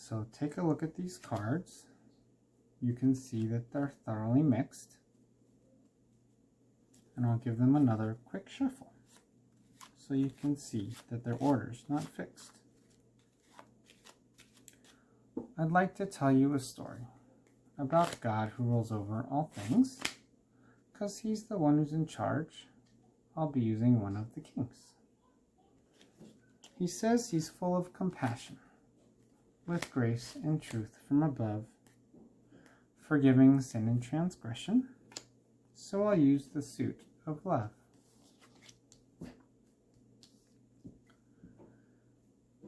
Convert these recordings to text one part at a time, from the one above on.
So take a look at these cards. You can see that they're thoroughly mixed. And I'll give them another quick shuffle so you can see that their order's not fixed. I'd like to tell you a story about God who rules over all things. Because he's the one who's in charge, I'll be using one of the kings. He says he's full of compassion, with grace and truth from above, forgiving sin and transgression, so I'll use the suit of love.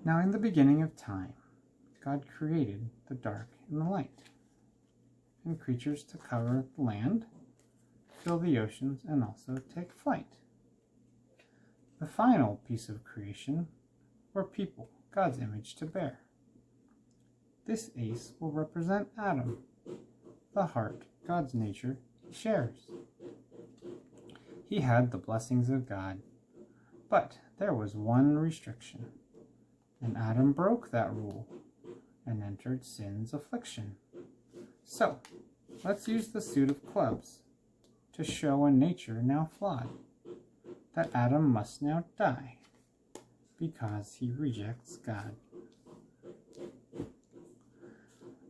Now in the beginning of time, God created the dark and the light, and creatures to cover the land, fill the oceans, and also take flight. The final piece of creation were people, God's image to bear. This ace will represent Adam, the heart God's nature shares. He had the blessings of God, but there was one restriction, and Adam broke that rule and entered sin's affliction. So, let's use the suit of clubs to show a nature now flawed, that Adam must now die because he rejects God.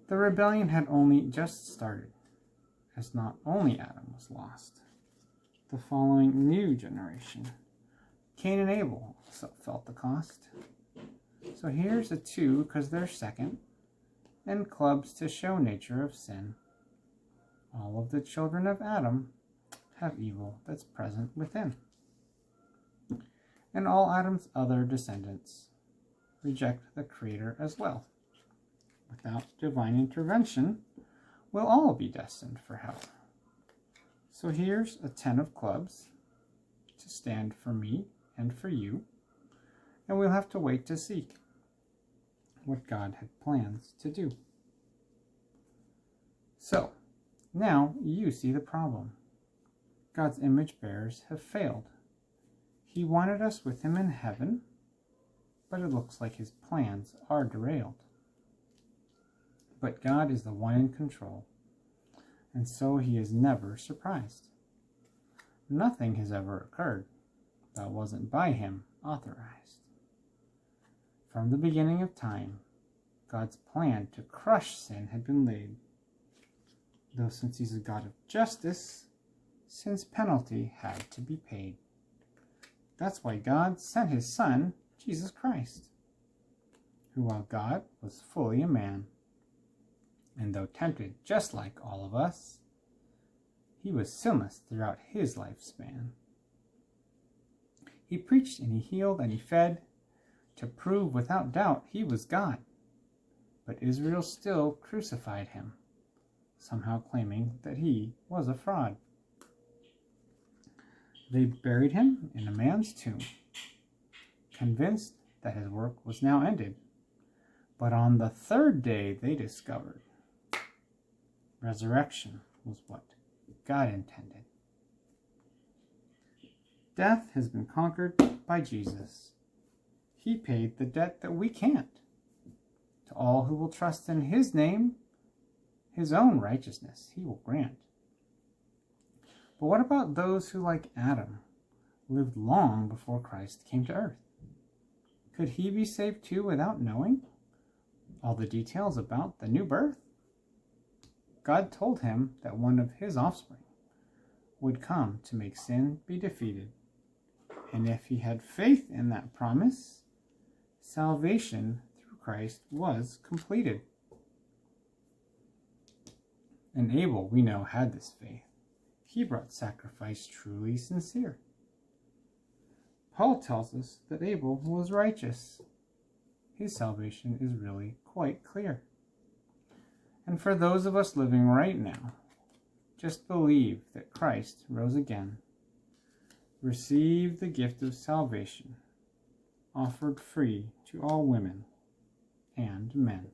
The rebellion had only just started, as not only Adam was lost. The following new generation, Cain and Abel, also felt the cost. So here's a 2 because they're second, and clubs to show nature of sin. All of the children of Adam have evil that's present within. And all Adam's other descendants reject the Creator as well. Without divine intervention, we'll all be destined for hell. So here's a 10 of clubs to stand for me and for you, and we'll have to wait to see what God had plans to do. So, now you see the problem. God's image bearers have failed. He wanted us with him in heaven, but it looks like his plans are derailed. But God is the one in control, and so he is never surprised. Nothing has ever occurred that wasn't by him authorized. From the beginning of time, God's plan to crush sin had been laid. Though since he's a God of justice, sin's penalty had to be paid. That's why God sent his Son, Jesus Christ, who while God was fully a man, and though tempted just like all of us, he was sinless throughout his lifespan. He preached and he healed and he fed to prove without doubt he was God. But Israel still crucified him, somehow claiming that he was a fraud. They buried him in a man's tomb, convinced that his work was now ended. But on the third day they discovered resurrection was what God intended. Death has been conquered by Jesus. He paid the debt that we can't. To all who will trust in his name, his own righteousness he will grant. But what about those who, like Adam, lived long before Christ came to earth? Could he be saved too without knowing all the details about the new birth? God told him that one of his offspring would come to make sin be defeated. And if he had faith in that promise, salvation through Christ was completed. And Abel, we know, had this faith. He brought sacrifice truly sincere. Paul tells us that Abel was righteous. His salvation is really quite clear. And for those of us living right now, just believe that Christ rose again. Receive the gift of salvation, offered free to all women and men.